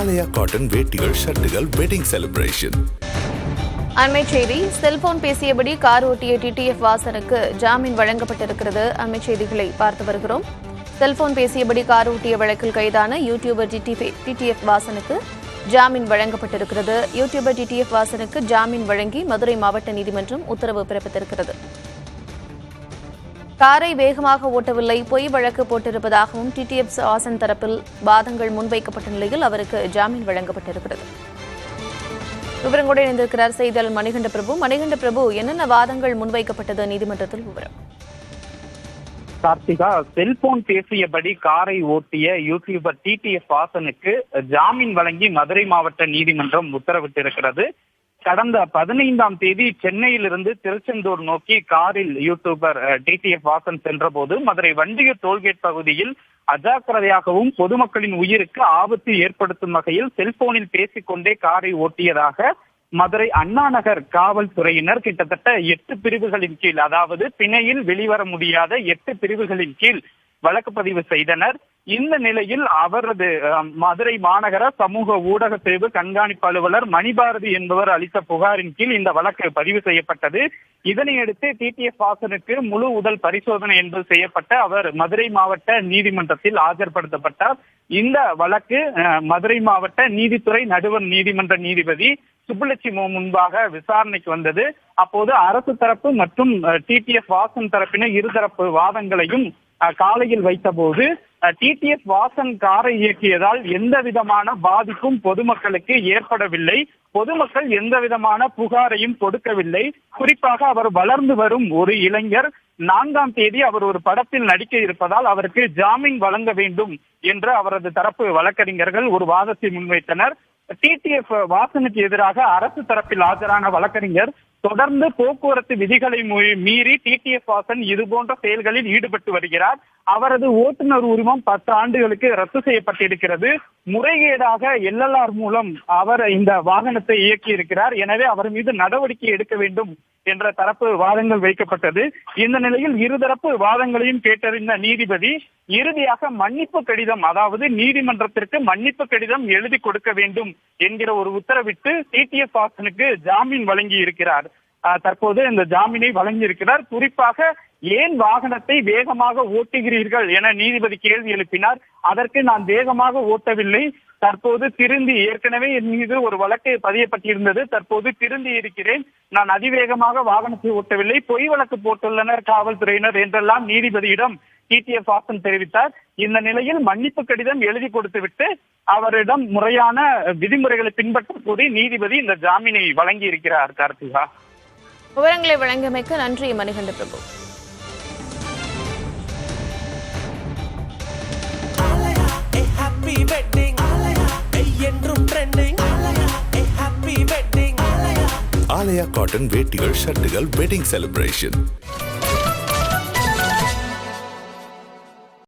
ஆலயா cotton வேட்டிகள் ஷர்ட்டுகள் wedding celebration. அண்மை செய்தி. Cellphone பேசியபடி car ஓட்டிய டிடிஎஃப் வாசனுக்கு ஜாமீன் வழங்கப்பட்டிருக்கிறது. அண்மை செய்திகளை பார்த்து வருகிறோம். செல்போன் பேசியபடி கார் ஓட்டிய வழக்கில் கைதான யூடியூபர் டிடிஎஃப் வாசனுக்கு ஜாமீன் வழங்கப்பட்டிருக்கிறது. யூடியூபர் டிடிஎஃப் வாசனுக்கு ஜாமீன் வழங்கி மதுரை மாவட்ட நீதிமன்றம் உத்தரவு பிறப்பித்திருக்கிறது. காரை வேகமாக ஓட்டவில்லை, பொய் வழக்கு போட்டிருப்பதாகவும் டிடிஎஃப் வாசன் தரப்பில் வாதங்கள் முன்வைக்கப்பட்ட நிலையில் அவருக்கு ஜாமீன் வழங்கப்பட்டிருக்கிறது. விவரங்களோடு இணைந்திருக்கிறார் செய்தியாளர் மணிகண்ட பிரபு. மணிகண்ட பிரபு, என்னென்ன வாதங்கள் முன்வைக்கப்பட்டது நீதிமன்றத்தில்? விவரம். கார்த்திகா, செல்போன் பேசியபடி காரை ஓட்டிய யூடியூபர் டிடிஎஃப் வாசனுக்கு ஜாமீன் வழங்கி மதுரை மாவட்ட நீதிமன்றம் உத்தரவிட்டிருக்கிறது. கடந்த 15ஆம் தேதி சென்னையிலிருந்து திருச்செந்தூர் நோக்கி காரில் யூடியூபர் டிடிஎஃப் வாசன் சென்றபோது மதுரை வண்டியூர் டோல்கேட் பகுதியில் அஜாக்கிரதையாகவும் பொதுமக்களின் உயிருக்கு ஆபத்து ஏற்படுத்தும் வகையில் செல்போனில் பேசிக்கொண்டே காரை ஓட்டியதாக மதுரை அண்ணா நகர் காவல்துறையினர் கிட்டத்தட்ட 8 பிரிவுகளின் கீழ், அதாவது பிணையில் வெளிவர முடியாத 8 பிரிவுகளின் கீழ் வழக்கு பதிவு செய்தனர். இந்த நிலையில் அவரது மதுரை மாநகர சமூக ஊடக பிரிவு கண்காணிப்பு அலுவலர் மணிபாரதி என்பவர் அளித்த புகாரின் கீழ் இந்த வழக்கு பதிவு செய்யப்பட்டது. இதனையடுத்து டிடிஎஃப் வாசனுக்கு முழு உடல் பரிசோதனை என்பது செய்யப்பட்ட அவர் மதுரை மாவட்ட நீதிமன்றத்தில் ஆஜர்படுத்தப்பட்டார். இந்த வழக்கு மதுரை மாவட்ட நீதித்துறை நடுவர் நீதிமன்ற நீதிபதி சுப்புலட்சுமி முன்பாக விசாரணைக்கு வந்தது. அப்போது அரசு தரப்பு மற்றும் டிடிஎஃப் வாசன் தரப்பினர் இருதரப்பு வாதங்களையும் காலையில் வைத்தபோது டிடிஎஃப் வாசன் காரை இயக்கியதால் எந்த விதமான பாதிப்பும் பொதுமக்களுக்கு ஏற்படவில்லை, பொதுமக்கள் எந்த விதமான புகாரையும் கொடுக்கவில்லை. குறிப்பாக அவர் வளர்ந்து வரும் ஒரு இளைஞர், 4ஆம் தேதி அவர் ஒரு படத்தில் நடிக்க இருப்பதால் அவருக்கு ஜாமீன் வழங்க வேண்டும் என்று அவரது தரப்பு வழக்கறிஞர்கள் ஒரு வாதத்தை முன்வைத்தனர். டிடிஎஃப் வாசனுக்கு எதிராக அரசு தரப்பில் ஆஜரான வழக்கறிஞர் தொடர்ந்து போக்குவரத்து விதிகளை மீறி டிடிஎஃப் வாசன் இதுபோன்ற செயல்களில் ஈடுபட்டு வருகிறார். அவரது ஓட்டுநர் உரிமம் 10 ஆண்டுகளுக்கு ரத்து செய்யப்பட்டிருக்கிறது. முறைகேடாக எல்எல்ஆர் மூலம் அவர் இந்த வாகனத்தை இயக்கி இருக்கிறார். எனவே அவர் மீது நடவடிக்கை எடுக்க வேண்டும் என்ற தரப்பு வாதங்கள் வைக்கப்பட்டது. இந்த நிலையில் இருதரப்பு வாதங்களையும் கேட்டறிந்த நீதிபதி இறுதியாக மன்னிப்பு கடிதம், அதாவது நீதிமன்றத்திற்கு மன்னிப்பு கடிதம் எழுதி கொடுக்க வேண்டும் என்கிற ஒரு உத்தரவிட்டு டிடிஎஃப் வாசனுக்கு ஜாமீன் வழங்கி இருக்கிறார். தற்போது இந்த ஜாமீனை வழங்கி இருக்கிறார். குறிப்பாக ஏன் வாகனத்தை வேகமாக ஓட்டுகிறீர்கள் என நீதிபதி கேள்வி எழுப்பினார். அதற்கு நான் வேகமாக ஓட்டவில்லை, தற்போது திருந்தி, ஏற்கனவே என் மீது ஒரு வழக்கு பதியப்பட்டிருந்தது, தற்போது திருந்தி இருக்கிறேன், நான் அதிவேகமாக வாகனத்தை ஓட்டவில்லை, பொய் வழக்கு போட்டுள்ளனர் காவல்துறையினர் என்றெல்லாம் நீதிபதியிடம் டிடிஎஃப் வாசன் தெரிவித்தார். இந்த நிலையில் மன்னிப்பு கடிதம் எழுதி கொடுத்துவிட்டு அவரிடம் முறையான விதிமுறைகளை பின்பற்ற கூறி நீதிபதி இந்த ஜாமீனை வழங்கி இருக்கிறார். கார்த்திகா, விவரங்களை வழங்கியமைக்கு நன்றி மணிகண்ட பிரபு. ஆலயா காட்டன் வேட்டிகள் ஷர்ட்டுகள் வெட்டிங் செலிப்ரேஷன்.